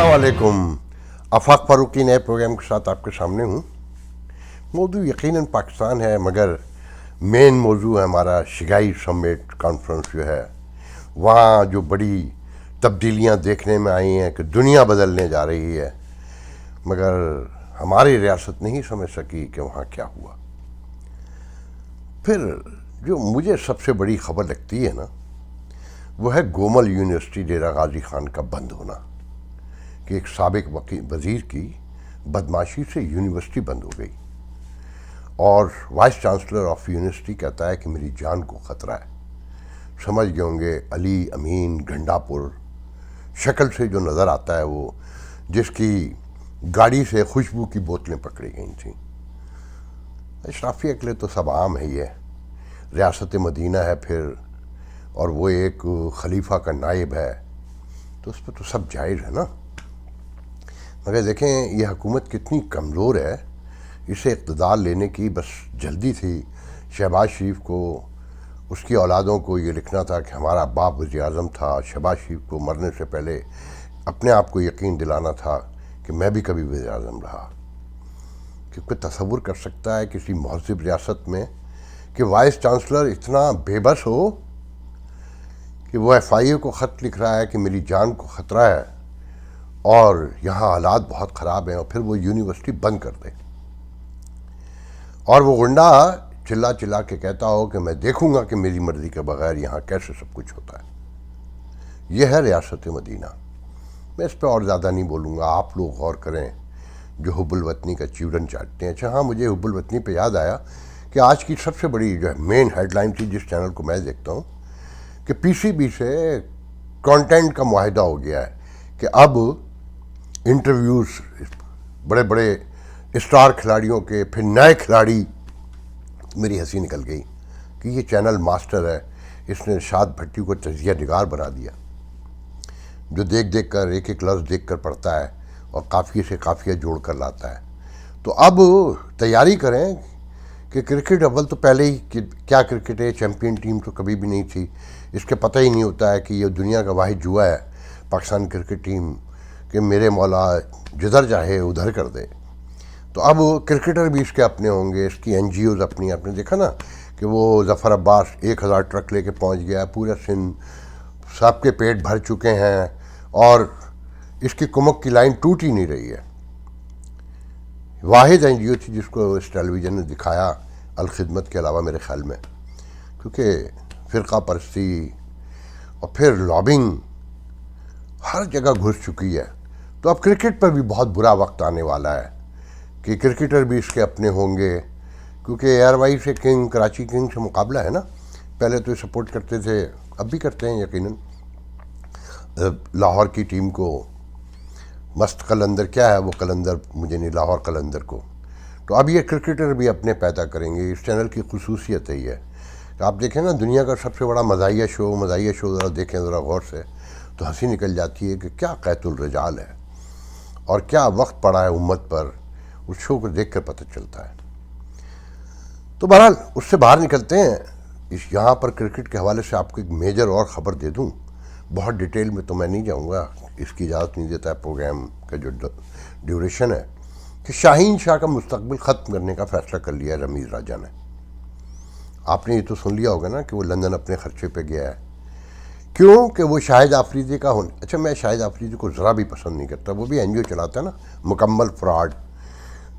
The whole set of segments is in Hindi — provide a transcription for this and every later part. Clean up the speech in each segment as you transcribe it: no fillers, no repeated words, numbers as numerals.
अस्सलामुअलैकुम। आफाक फारूकी नए प्रोग्राम के साथ आपके सामने हूँ। मौजू यकीनन पाकिस्तान है, मगर मेन मौजू है हमारा शिगाई समिट कॉन्फ्रेंस जो है। वहाँ जो बड़ी तब्दीलियाँ देखने में आई हैं कि दुनिया बदलने जा रही है, मगर हमारी रियासत नहीं समझ सकी कि वहाँ क्या हुआ। फिर जो मुझे सबसे बड़ी खबर लगती है ना, वो है गोमल यूनिवर्सिटी डेरा गाजी खान का बंद होना, कि एक साबिक वज़ीर की बदमाशी से यूनिवर्सिटी बंद हो गई और वाइस चांसलर ऑफ यूनिवर्सिटी कहता है कि मेरी जान को ख़तरा है। समझ गए होंगे अली अमीन गंडापुर, शक्ल से जो नज़र आता है वो, जिसकी गाड़ी से खुशबू की बोतलें पकड़ी गई थी। अशराफिया के लिए तो सब आम है, ये रियासत मदीना है फिर, और वो एक खलीफा का नायब है, तो उस पर तो सब जायज़ है ना। मगर देखें ये हुकूमत कितनी कमज़ोर है, इसे इक़्तिदार लेने की बस जल्दी थी। शहबाज शरीफ को, उसकी औलादों को ये लिखना था कि हमारा बाप वज़ीर आज़म था। शहबाज शरीफ को मरने से पहले अपने आप को यकीन दिलाना था कि मैं भी कभी वज़ीर आज़म रहा। क्योंकि तसव्वुर कर सकता है किसी महज़िब रियासत में कि वाइस चांसलर इतना बेबस हो कि वो FIA को ख़त लिख रहा है कि मेरी जान को ख़तरा है और यहाँ हालात बहुत ख़राब हैं, और फिर वो यूनिवर्सिटी बंद कर दे। और वो गुंडा चिल्ला चिल्ला के कहता हो कि मैं देखूंगा कि मेरी मर्ज़ी के बगैर यहाँ कैसे सब कुछ होता है। यह है रियासत मदीना। मैं इस पर और ज़्यादा नहीं बोलूँगा, आप लोग गौर करें जो हुब्बुल वतनी का च्यूरन चाटते हैं। अच्छा हाँ, मुझे हुब्बुल वतनी पे याद आया कि आज की सबसे बड़ी जो है मेन हेडलाइन थी, जिस चैनल को मैं देखता हूँ, कि PCB से कंटेंट का मुआहिदा हो गया है कि अब इंटरव्यूज़ बड़े बड़े स्टार खिलाड़ियों के, फिर नए खिलाड़ी, मेरी हंसी निकल गई कि ये चैनल मास्टर है, इसने इरशाद भट्टी को तजिया निगार बना दिया, जो देख देख कर एक एक लफ्ज़ देख कर पढ़ता है और काफ़िए से काफ़िया जोड़ कर लाता है। तो अब तैयारी करें कि क्रिकेट अव्वल तो पहले ही कि क्या क्रिकेट है, चैम्पियन टीम तो कभी भी नहीं थी, इसके पता ही नहीं होता है कि ये दुनिया का वाहिद जुआ है पाकिस्तान क्रिकेट टीम, कि मेरे मौला जिधर चाहे उधर कर दे। तो अब क्रिकेटर भी इसके अपने होंगे, इसकी NGOs अपनी। आपने देखा ना कि वो ज़फ़र अब्बास 1000 ट्रक लेके पहुंच गया, पूरा सिंध सबके पेट भर चुके हैं और इसकी कुमक की लाइन टूट ही नहीं रही है। वाहिद NGO थी जिसको इस टेलीविज़न ने दिखाया अल-खिदमत के अलावा, मेरे ख्याल में, क्योंकि फ़िरका परस्ती और फिर लॉबिंग हर जगह घुस चुकी है। तो अब क्रिकेट पर भी बहुत बुरा वक्त आने वाला है कि क्रिकेटर भी इसके अपने होंगे, क्योंकि एयरवाई से किंग, कराची किंग से मुकाबला है ना। पहले तो सपोर्ट करते थे, अब भी करते हैं यकीनन, लाहौर की टीम को। मस्त कलंदर क्या है वो कलंदर, मुझे नहीं, लाहौर कलंदर को। तो अब ये क्रिकेटर भी अपने पैदा करेंगे। इस चैनल की खुसूसियत है ये। तो आप देखें ना, दुनिया का सबसे बड़ा मज़ाहिया शो ज़रा देखें ज़रा गौर से, तो हंसी निकल जाती है कि क्या क़ैतुल रिजाल है और क्या वक्त पड़ा है उम्मत पर। उस शो को देख कर पता चलता है। तो बहरहाल उससे बाहर निकलते हैं। इस यहाँ पर क्रिकेट के हवाले से आपको एक मेजर और ख़बर दे दूँ, बहुत डिटेल में तो मैं नहीं जाऊँगा, इसकी इजाज़त नहीं देता है प्रोग्राम का जो ड्यूरेशन है, कि शाहीन शाह का मुस्तकबिल ख़त्म करने का फ़ैसला कर लिया है रमीज़ राजा ने। आपने ये तो सुन लिया होगा ना कि वो लंदन अपने ख़र्चे पे गया है। क्यों? कि वो शाहिद आफरीदी का होने। अच्छा, मैं शाहिद आफरीदी को ज़रा भी पसंद नहीं करता। वो भी NGO चलाता है ना, मुकम्मल फ्रॉड,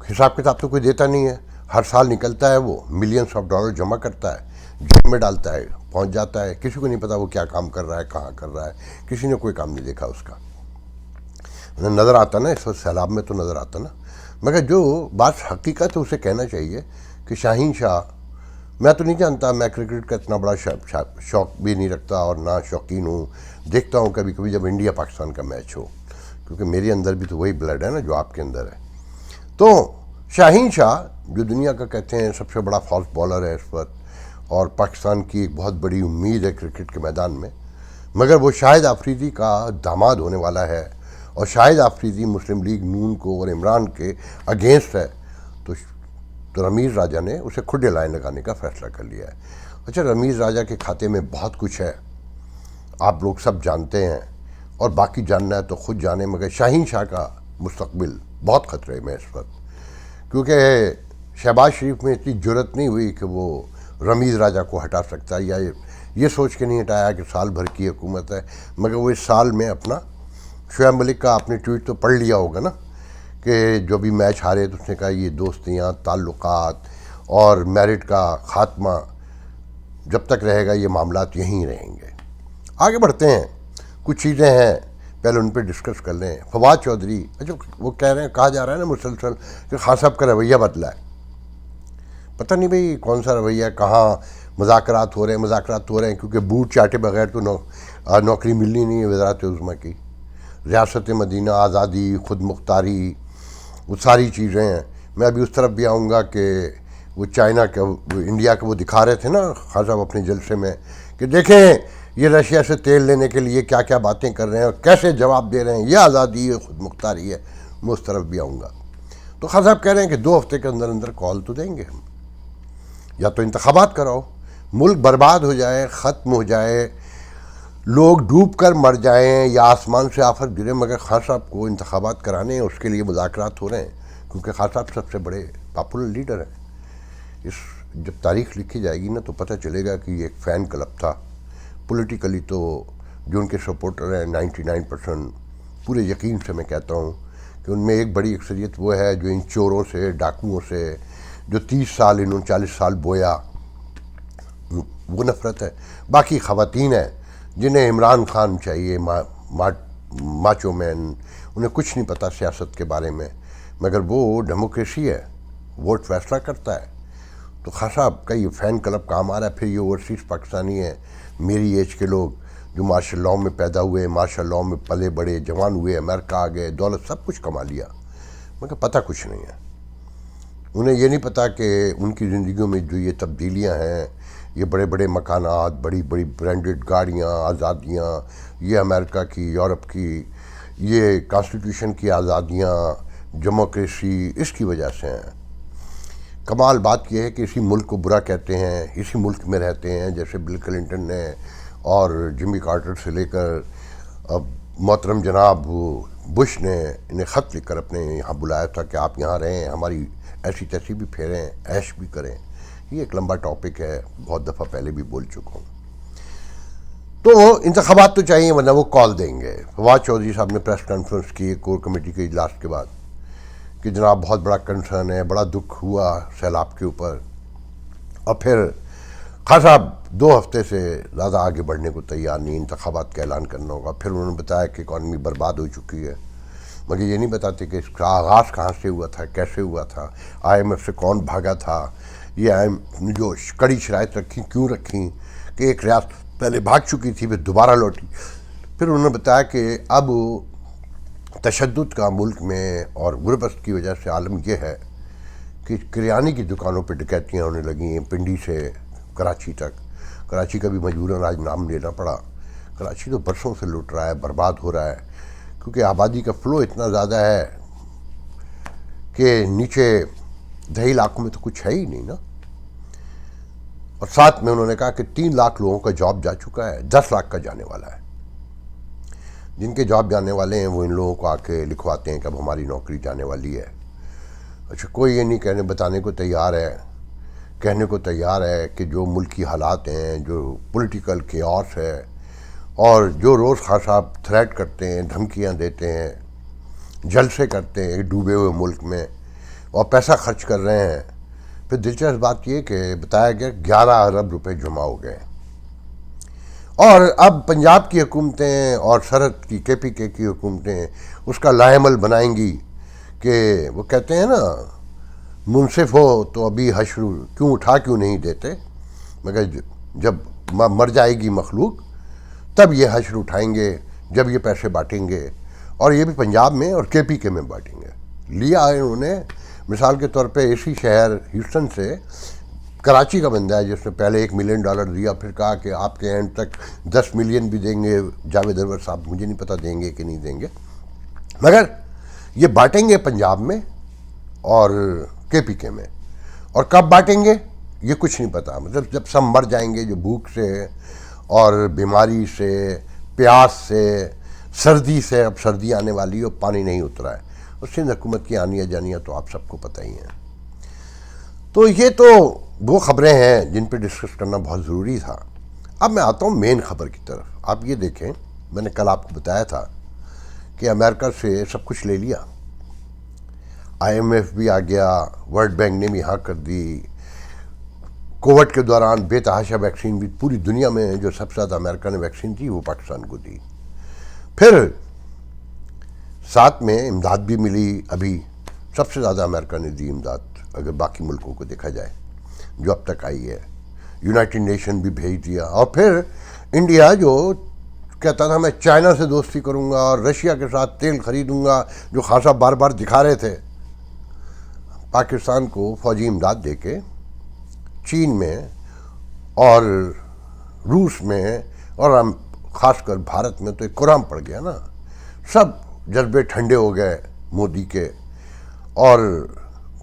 हिसाब किताब तो कोई देता नहीं है। हर साल निकलता है, वो मिलियंस ऑफ डॉलर जमा करता है, जेब में डालता है, पहुंच जाता है, किसी को नहीं पता वो क्या काम कर रहा है, कहाँ कर रहा है, किसी ने कोई काम नहीं देखा उसका। नज़र आता ना, इस वक्त सैलाब में तो नज़र आता ना। मगर जो बात हकीकत है उसे कहना चाहिए कि शाहीन शाह, मैं तो नहीं जानता, मैं क्रिकेट का इतना बड़ा शौक़ भी नहीं रखता और ना शौकीन हूँ। देखता हूँ कभी कभी जब इंडिया पाकिस्तान का मैच हो, क्योंकि मेरे अंदर भी तो वही ब्लड है ना जो आपके अंदर है। तो शाहीन शाह जो दुनिया का कहते हैं सबसे बड़ा फास्ट बॉलर है इस वक्त, और पाकिस्तान की एक बहुत बड़ी उम्मीद है क्रिकेट के मैदान में, मगर वो शाहिद आफरीदी का दामाद होने वाला है। और शाहिद आफरीदी मुस्लिम लीग नून को और इमरान के अगेंस्ट है। तो रमीज़ राजा ने उसे खुले लाइन लगाने का फ़ैसला कर लिया है। अच्छा, रमीज़ राजा के खाते में बहुत कुछ है, आप लोग सब जानते हैं, और बाकी जानना है तो खुद जाने, मगर शाहीन शाह का मुस्तकबिल बहुत ख़तरे में इस वक्त, क्योंकि शहबाज शरीफ में इतनी जुर्रत नहीं हुई कि वो रमीज़ राजा को हटा सकता है, या ये सोच के नहीं हटाया कि साल भर की हुकूमत है, मगर वो इस साल में अपना शुएब मलिक का आपने ट्वीट तो पढ़ लिया होगा ना, कि जो भी मैच हारे तो उसने कहा ये दोस्तियाँ, ताल्लुकात और मेरिट का ख़ात्मा जब तक रहेगा ये मामलात यहीं रहेंगे। आगे बढ़ते हैं, कुछ चीज़ें हैं पहले उन पर डिस्कस कर लें। फवाद चौधरी, अच्छा वो कह रहे हैं, कहा जा रहा है ना मुसलसल कि खान साहब का रवैया बदला है। पता नहीं भाई कौन सा रवैया, कहाँ मुज़ाकरात हो रहे हैं, क्योंकि बूट चाटे बगैर तो नौकरी मिलनी नहीं है वज़ारत उज़्मा की। रियासत मदीना, आज़ादी, खुद मुख्तारी, वो सारी चीज़ें हैं। मैं अभी उस तरफ भी आऊँगा कि वो चाइना के, वो इंडिया के वो दिखा रहे थे ना खान साहब अपने जलसे में, कि देखें ये रशिया से तेल लेने के लिए क्या क्या बातें कर रहे हैं और कैसे जवाब दे रहे हैं, ये आज़ादी है, खुद मुख्तारी है। मैं उस तरफ भी आऊँगा। तो खान साहब कह रहे हैं कि 2 हफ्ते के अंदर अंदर कॉल तो देंगे हम, या तो इंतखाबात कराओ, मुल्क बर्बाद हो जाए, ख़त्म हो जाए, लोग डूब कर मर जाएं या आसमान से आफत गिरे, मगर खान साहब को इंतखाबात कराने हैं, उसके लिए मुज़ाकरात हो रहे हैं, क्योंकि खान साहब सबसे बड़े पॉपुलर लीडर हैं। इस जब तारीख़ लिखी जाएगी ना तो पता चलेगा कि ये एक फ़ैन क्लब था। पॉलिटिकली तो जो उनके सपोर्टर हैं 99% पूरे यकीन से मैं कहता हूँ कि उनमें एक बड़ी अक्सरियत वो है जो इन चोरों से, डाकुओं से, जो 30 साल इन्होंने 40 साल बोया, वो नफ़रत है। बाकी ख़वातीन हैं जिन्हें इमरान खान चाहिए, माचो मैन, उन्हें कुछ नहीं पता सियासत के बारे में, मगर वो डेमोक्रेसी है, वोट फैसला करता है। तो खान साहब का ये फ़ैन क्लब काम आ रहा है। फिर ये ओवरसीज़ पाकिस्तानी है, मेरी एज के लोग जो मार्शल लॉ में पैदा हुए, मार्शल लॉ में पले बड़े, जवान हुए, अमेरिका आ गए, दौलत सब कुछ कमा लिया, मगर पता कुछ नहीं है। उन्हें ये नहीं पता कि उनकी ज़िंदगियों में जो ये तब्दीलियाँ हैं, ये बड़े बड़े मकानात, बड़ी बड़ी ब्रांडेड गाड़ियाँ, आज़ादियाँ, ये अमेरिका की, यूरोप की, ये कॉन्स्टिट्यूशन की आज़ादियाँ, डेमोक्रेसी, इसकी वजह से हैं। कमाल बात यह है कि इसी मुल्क को बुरा कहते हैं, इसी मुल्क में रहते हैं। जैसे बिल क्लिंटन ने और जिमी कार्टर से लेकर अब मोहतरम जनाब बुश ने इन्हें ख़त लिखकर अपने यहाँ बुलाया था कि आप यहाँ रहें, हमारी ऐसी तैसी भी फेरें, ऐश भी करें। ये एक लंबा टॉपिक है, बहुत दफ़ा पहले भी बोल चुका हूँ। तो इंतखाबात तो चाहिए, वरना वो कॉल देंगे। फवाद चौधरी साहब ने प्रेस कॉन्फ्रेंस की कोर कमेटी के इजलास के बाद कि जनाब बहुत बड़ा कंसर्न है, बड़ा दुख हुआ सैलाब के ऊपर, और फिर खान साहब 2 हफ्ते से ज़्यादा आगे बढ़ने को तैयार नहीं, इंतखाबात का ऐलान करना होगा। फिर उन्होंने बताया कि इकॉनमी बर्बाद हो चुकी है, मगर ये नहीं बताते कि इसका आगाज़ कहाँ से हुआ था, कैसे हुआ था, IMF से कौन भागा था, ये जो कड़ी शराइत रखी क्यों रखी कि एक रियासत पहले भाग चुकी थी फिर दोबारा लौटी। फिर उन्होंने बताया कि अब तशद्दुद का मुल्क में और गुरबत की वजह से आलम यह है कि किराने की दुकानों पर डकैतियाँ होने लगी हैं, पिंडी से कराची तक। कराची का भी मजबूरन आज नाम लेना पड़ा। कराची तो बरसों से लुट रहा है, बर्बाद हो रहा है, क्योंकि आबादी का फ़्लो इतना ज़्यादा है कि नीचे दही इलाकों में तो कुछ है ही नहीं ना। और साथ में उन्होंने कहा कि 3 लाख लोगों का जॉब जा चुका है, 10 लाख का जाने वाला है। जिनके जॉब जाने वाले हैं वो इन लोगों को आके लिखवाते हैं कि अब हमारी नौकरी जाने वाली है। अच्छा, कोई ये नहीं बताने को तैयार है, कहने को तैयार है कि जो मुल्क की हालात हैं, जो पॉलिटिकल केओस है, और जो रोज़ खान साहब थ्रेट करते हैं, धमकियां देते हैं, जलसे करते हैं डूबे हुए मुल्क में और पैसा खर्च कर रहे हैं। फिर दिलचस्प बात यह कि बताया गया 11 अरब रुपए जमा हो गए, और अब पंजाब की हुकूमतें और सरहद की KPK की हुकूमतें उसका लाएमल बनाएंगी कि वो कहते हैं ना, मुनसिफ हो तो अभी हश्र क्यों नहीं देते, मगर जब मर जाएगी मखलूक तब ये हश्र उठाएंगे, जब ये पैसे बांटेंगे, और ये भी पंजाब में और KPK में बांटेंगे। लिया है उन्होंने, मिसाल के तौर पे इसी शहर ह्यूस्टन से कराची का बंदा है जिसने पहले $1 मिलियन दिया, फिर कहा कि आपके एंड तक 10 मिलियन भी देंगे जावेद अनवर साहब, मुझे नहीं पता देंगे कि नहीं देंगे, मगर ये बांटेंगे पंजाब में और KPK में। और कब बांटेंगे ये कुछ नहीं पता, मतलब जब सब मर जाएंगे, जो भूख से और बीमारी से, प्यास से, सर्दी से, अब सर्दी आने वाली है और पानी नहीं उतरा है, और सिंध हुकूमत की आनियाँ जानियाँ तो आप सबको पता ही हैं। तो ये तो वो खबरें हैं जिन पे डिस्कस करना बहुत ज़रूरी था। अब मैं आता हूँ मेन खबर की तरफ। आप ये देखें, मैंने कल आपको बताया था कि अमेरिका से सब कुछ ले लिया, IMF भी आ गया, वर्ल्ड बैंक ने भी हाँ कर दी, कोविड के दौरान बेतहाशा वैक्सीन भी पूरी दुनिया में जो सबसे ज़्यादा अमेरिका ने वैक्सीन दी वो पाकिस्तान को दी। फिर साथ में इमदाद भी मिली, अभी सबसे ज़्यादा अमेरिका ने दी इमदाद अगर बाकी मुल्कों को देखा जाए जो अब तक आई है। यूनाइटेड नेशन भी भेज दिया, और फिर इंडिया जो कहता था मैं चाइना से दोस्ती करूंगा और रशिया के साथ तेल खरीदूंगा, जो खासा बार बार दिखा रहे थे, पाकिस्तान को फौजी इमदाद देके चीन में और रूस में और हम खासकर भारत में तो एक कुराम पड़ गया ना। सब जज्बे ठंडे हो गए मोदी के, और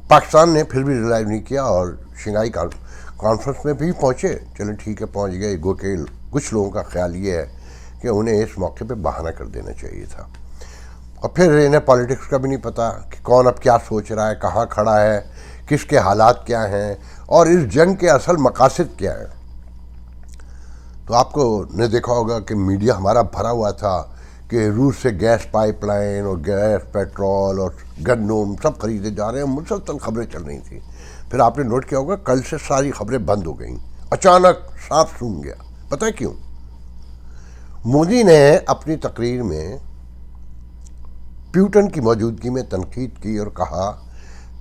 पाकिस्तान ने फिर भी रिलाइज नहीं किया और शंघाई कॉन्फ्रेंस में भी पहुँचे। चलो ठीक है, पहुँच गए। गो के कुछ लोगों का ख्याल ये है कि उन्हें इस मौके पे बहाना कर देना चाहिए था, और फिर इन्हें पॉलिटिक्स का भी नहीं पता कि कौन अब क्या सोच रहा है, कहाँ खड़ा है, किसके हालात क्या हैं, और इस जंग के असल मकासद क्या हैं। तो आपको ने देखा होगा कि मीडिया हमारा भरा हुआ था कि रूस से गैस पाइपलाइन और गैस, पेट्रोल और गन्नम सब खरीदे जा रहे हैं, मुसलसल खबरें चल रही थी। फिर आपने नोट किया होगा कल से सारी खबरें बंद हो गई, अचानक साफ सून गया। पता है क्यों? मोदी ने अपनी तकरीर में प्यूटन की मौजूदगी में तनकीद की और कहा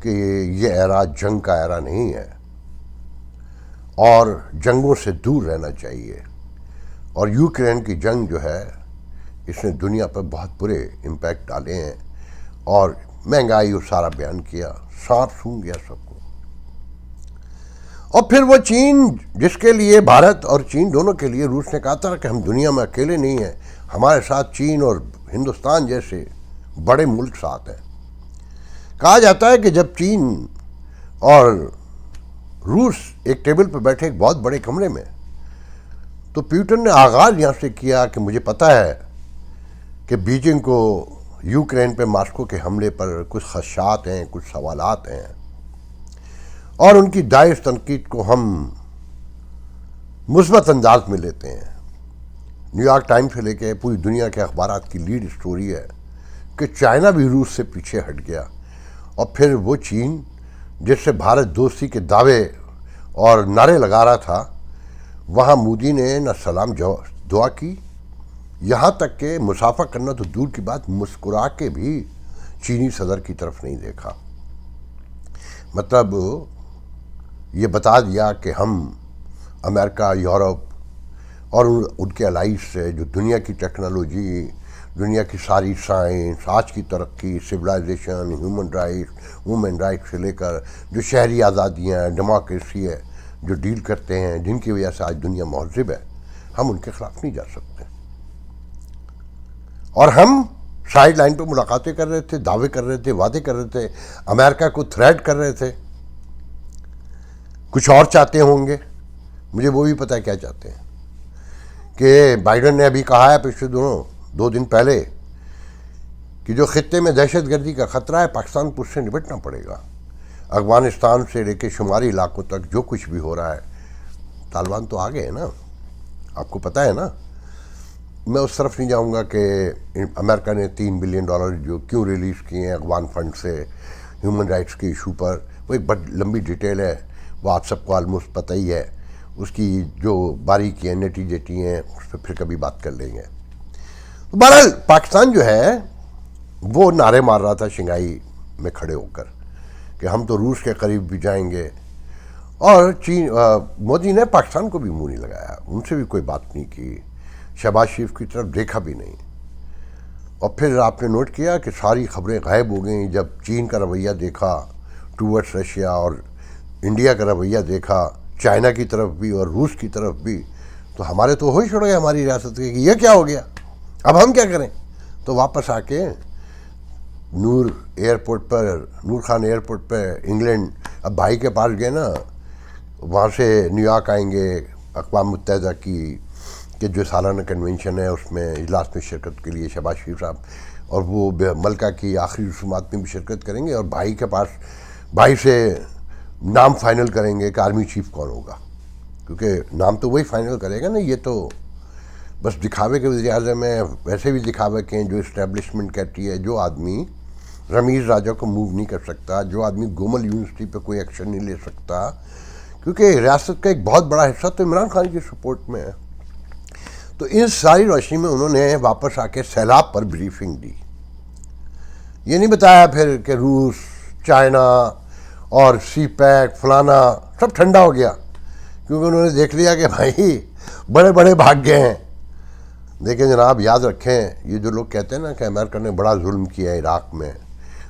कि ये एरा जंग का एरा नहीं है और जंगों से दूर रहना चाहिए, और यूक्रेन की जंग जो है इसने दुनिया पर बहुत बुरे इम्पैक्ट डाले हैं, और महंगाई और सारा बयान किया, साफ सूंघ गया सबको। और फिर वो चीन, जिसके लिए भारत और चीन दोनों के लिए रूस ने कहा था कि हम दुनिया में अकेले नहीं हैं, हमारे साथ चीन और हिंदुस्तान जैसे बड़े मुल्क साथ हैं। कहा जाता है कि जब चीन और रूस एक टेबल पर बैठे एक बहुत बड़े कमरे में, तो प्यूटन ने आगाज़ यहाँ से किया कि मुझे पता है कि बीजिंग को यूक्रेन पे मास्को के हमले पर कुछ खदशात हैं, कुछ सवालात हैं, और उनकी दाइश तनकीद को हम मुस्बत अंदाज में लेते हैं। न्यूयॉर्क टाइम्स से लेके पूरी दुनिया के अखबारात की लीड स्टोरी है कि चाइना भी रूस से पीछे हट गया, और फिर वो चीन जिससे भारत दोस्ती के दावे और नारे लगा रहा था, वहाँ मोदी ने न सलाम दुआ की, यहाँ तक कि मुसाफा करना तो दूर की बात, मुस्कुरा के भी चीनी सदर की तरफ नहीं देखा। मतलब ये बता दिया कि हम अमेरिका, यूरोप और उनके अलाइज से जो दुनिया की टेक्नोलॉजी, दुनिया की सारी साइंस, आज की तरक्की, civilization, human rights, women rights से लेकर जो शहरी आज़ादियाँ, डेमोक्रेसी है, जो डील करते हैं, जिनकी वजह से आज दुनिया महज़िब है, हम उनके खिलाफ नहीं जा सकते। और हम साइड लाइन पर मुलाकातें कर रहे थे, दावे कर रहे थे, वादे कर रहे थे, अमेरिका को थ्रेट कर रहे थे। कुछ और चाहते होंगे, मुझे वो भी पता है क्या चाहते हैं, कि बाइडन ने अभी कहा है पिछले 2 दिन पहले कि जो खित्ते में दहशतगर्दी का ख़तरा है, पाकिस्तान को उससे निपटना पड़ेगा। अफगानिस्तान से लेकर शुमारी इलाकों तक जो कुछ भी हो रहा है, तालिबान तो आ गए हैं ना, आपको पता है ना। मैं उस तरफ नहीं जाऊंगा कि अमेरिका ने $3 बिलियन जो क्यों रिलीज़ किए हैं अफगान फंड से ह्यूमन राइट्स के इशू पर, वो एक बड़ी लंबी डिटेल है, वो आप सबको ऑलमोस्ट पता ही है। उसकी जो बारीकी है, नतीजेटी हैं, उस पर फिर कभी बात कर लेंगे। तो बहरहाल पाकिस्तान जो है वो नारे मार रहा था शंघाई में खड़े होकर कि हम तो रूस के करीब भी जाएंगे, और मोदी ने पाकिस्तान को भी मुंह नहीं लगाया, उनसे भी कोई बात नहीं की, शहबाज शरीफ की तरफ देखा भी नहीं। और फिर आपने नोट किया कि सारी खबरें गायब हो गई जब चीन का रवैया देखा टूवर्ड्स रशिया, और इंडिया का रवैया देखा चाइना की तरफ भी और रूस की तरफ भी। तो हमारे तो होश उड़ गए हमारी रियासत के कि ये क्या हो गया, अब हम क्या करें। तो वापस आके नूर खान एयरपोर्ट पर इंग्लैंड, अब भाई के पास गए ना, वहाँ से न्यूयॉर्क आएंगे अक़वाम मुत्तहिदा की कि जो सालाना कन्वेंशन है उसमें इजलास में शिरकत के लिए शहबाज शरीफ साहब और वो मलका की आखिरी रसूमात में भी शिरकत करेंगे और भाई के पास भाई से नाम फाइनल करेंगे कि आर्मी चीफ कौन होगा, क्योंकि नाम तो वही फाइनल करेगा ना। ये तो बस दिखावे के वज़ीर-ए-आज़म में वैसे भी दिखावे के जो इस्टेब्लिशमेंट कहती है, जो आदमी रमीज़ राजा को मूव नहीं कर सकता, जो आदमी गोमल यूनिवर्सिटी पे कोई एक्शन नहीं ले सकता, क्योंकि रियासत का एक बहुत बड़ा हिस्सा तो इमरान खान की सपोर्ट में है। तो इन सारी रोशनी में उन्होंने वापस आके सैलाब पर ब्रीफिंग दी। ये नहीं बताया फिर कि रूस, चाइना और सी पैक फलाना सब ठंडा हो गया, क्योंकि उन्होंने देख लिया कि भाई बड़े बड़े भाग गए हैं। देखिए जनाब, याद रखें, ये जो लोग कहते हैं ना कि अमेरिका ने बड़ा जुल्म किया इराक़ में,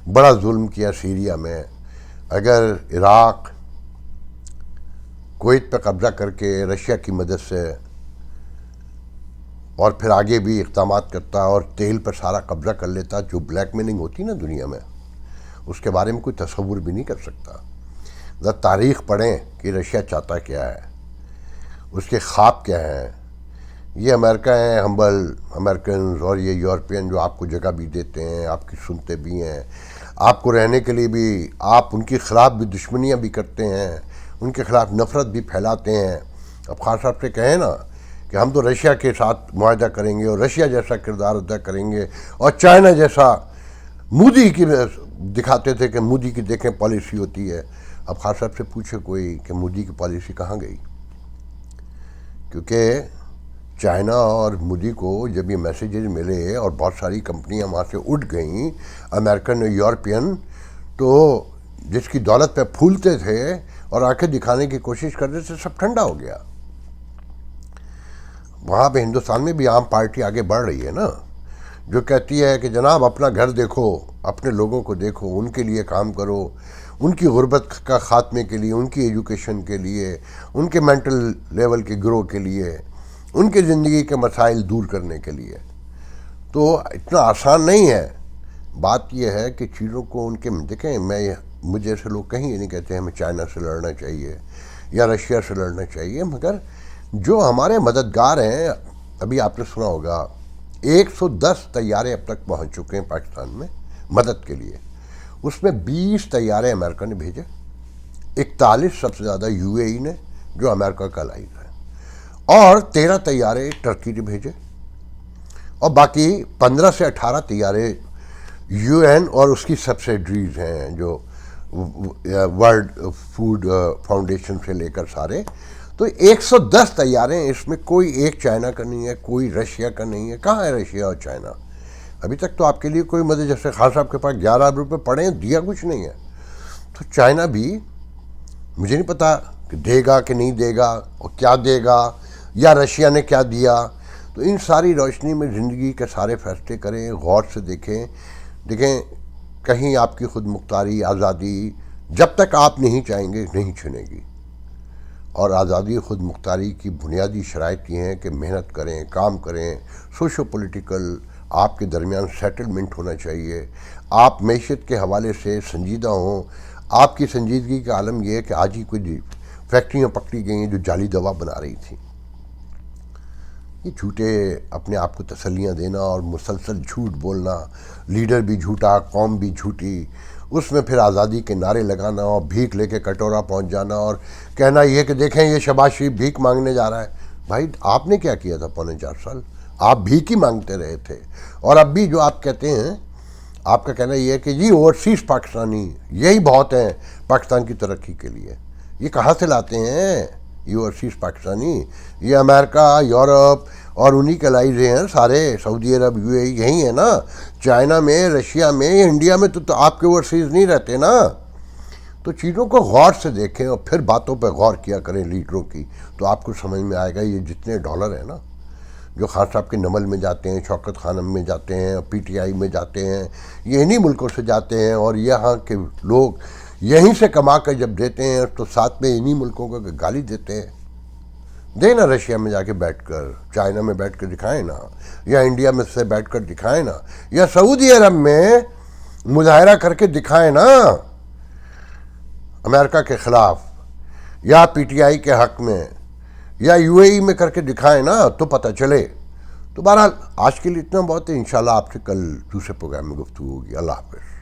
बड़ा जुल्म किया सीरिया में, अगर इराक़ कुवैत पे कब्ज़ा करके रशिया की मदद से और फिर आगे भी इक़दाम करता और तेल पर सारा कब्ज़ा कर लेता, जो ब्लैकमेलिंग होती ना दुनिया में, उसके बारे में कोई तसव्वुर भी नहीं कर सकता। ज़रा तारीख़ पढ़ें कि रशिया चाहता क्या है, उसके ख्वाब क्या हैं। ये अमेरिका है, हम्बल अमेरिकन और ये यूरोपियन जो आपको जगह भी देते हैं, आपकी सुनते भी हैं, आपको रहने के लिए भी, आप उनके ख़िलाफ़ भी दुश्मनियाँ भी करते हैं, उनके ख़िलाफ़ नफ़रत भी फैलाते हैं। अब खान साहब से कहें ना कि हम तो रशिया के साथ मुआहदा करेंगे और रशिया जैसा किरदार अदा करेंगे और चाइना जैसा मोदी की दिखाते थे कि मोदी की देखें पॉलिसी होती है। अब खान साहब से पूछे कोई कि मोदी की पॉलिसी कहाँ गई, क्योंकि चाइना और मोदी को जब ये मैसेजेस मिले और बहुत सारी कंपनियां वहाँ से उठ गईं, अमेरिकन और यूरोपियन, तो जिसकी दौलत पे फूलते थे और आंखें दिखाने की कोशिश करते थे, सब ठंडा हो गया। वहाँ पे हिंदुस्तान में भी आम पार्टी आगे बढ़ रही है ना, जो कहती है कि जनाब अपना घर देखो, अपने लोगों को देखो, उनके लिए काम करो, उनकी गुर्बत का ख़ात्मे के लिए, उनकी एजुकेशन के लिए, उनके मेंटल लेवल के ग्रो के लिए, उनके ज़िंदगी के मसाइल दूर करने के लिए। तो इतना आसान नहीं है। बात यह है कि चीज़ों को उनके देखें, मुझे ऐसे लोग कहीं ये नहीं कहते हमें चाइना से लड़ना चाहिए या रशिया से लड़ना चाहिए, मगर जो हमारे मददगार हैं, अभी आपने सुना होगा 110 तैयारे अब तक पहुंच चुके हैं पाकिस्तान में मदद के लिए, उसमें 20 तैयारे अमेरिका ने भेजे, 41 सबसे ज़्यादा यूएई ने जो अमेरिका का अलाइज है, और 13 तैयारे टर्की ने भेजे, और बाकी 15 से 18 तैयारे यूएन और उसकी सब्सिडरीज हैं, जो वर्ल्ड फूड फाउंडेशन से लेकर सारे। तो 110 तैयारे हैं, इसमें कोई एक चाइना का नहीं है, कोई रशिया का नहीं है। कहाँ है रशिया और चाइना? अभी तक तो आपके लिए कोई मदद, जैसे खान साहब के पास 11 अरब रुपये पड़े हैं, दिया कुछ नहीं है। तो चाइना भी मुझे नहीं पता कि देगा कि नहीं देगा और क्या देगा, या रशिया ने क्या दिया। तो इन सारी रोशनी में ज़िंदगी के सारे फैसले करें, गौर से देखें कहीं आपकी खुद मुख्तारी आज़ादी जब तक आप नहीं चाहेंगे नहीं छिनेगी। और आज़ादी खुद मुख्तारी की बुनियादी शराइत ये हैं कि मेहनत करें, काम करें, सोशो पॉलिटिकल आपके दरमियान सेटलमेंट होना चाहिए, आप मैशत के हवाले से संजीदा हों। आपकी संजीदगी का आलम यह है कि आज ही कोई फैक्ट्रियाँ पकड़ी गई हैं जो जाली दवा बना रही थी। ये झूठे अपने आप को तसल्लियाँ देना और मुसलसल झूठ बोलना, लीडर भी झूठा, कौम भी झूठी, उसमें फिर आज़ादी के नारे लगाना और भीख लेके कटोरा पहुंच जाना और कहना यह कि देखें ये शहबाज शरीफ भीख मांगने जा रहा है। भाई आपने क्या किया था 4.25 साल? आप भीख ही मांगते रहे थे। और अब भी जो आप कहते हैं, आपका कहना यह है कि जी ओवरसीज़ पाकिस्तानी यही बहुत हैं पाकिस्तान की तरक्की के लिए। ये कहाँ से लाते हैं ये ओवरसीज़ पाकिस्तानी? ये अमेरिका, यूरोप और उन्हीं के अलाइज हैं सारे, सऊदी अरब, यूएई यही है ना। चाइना में, रशिया में, इंडिया में तो आपके ओवरसीज़ नहीं रहते ना। तो चीज़ों को गौर से देखें और फिर बातों पर गौर किया करें लीडरों की, तो आपको समझ में आएगा ये जितने डॉलर हैं ना जो खान साहब के नमल में जाते हैं, शौकत खानम में जाते हैं, पीटीआई में जाते हैं, ये इन्हीं मुल्कों से जाते हैं। और यहाँ के लोग यहीं से कमा कर जब देते हैं तो साथ में इन्हीं मुल्कों को गाली देते हैं। देना रशिया में जाके बैठकर, चाइना में बैठकर दिखाएं ना, या इंडिया में से बैठकर दिखाएं ना, या सऊदी अरब में मुजाहरा करके दिखाएं ना अमेरिका के ख़िलाफ़, या पीटीआई के हक़ में, या यूएई में करके दिखाएं ना तो पता चले। तो बहरहाल आज के लिए इतना बहुत है, इंशाल्लाह आपसे कल दूसरे प्रोग्राम में गुफ्तगू होगी। अल्लाह हाफ़िज़।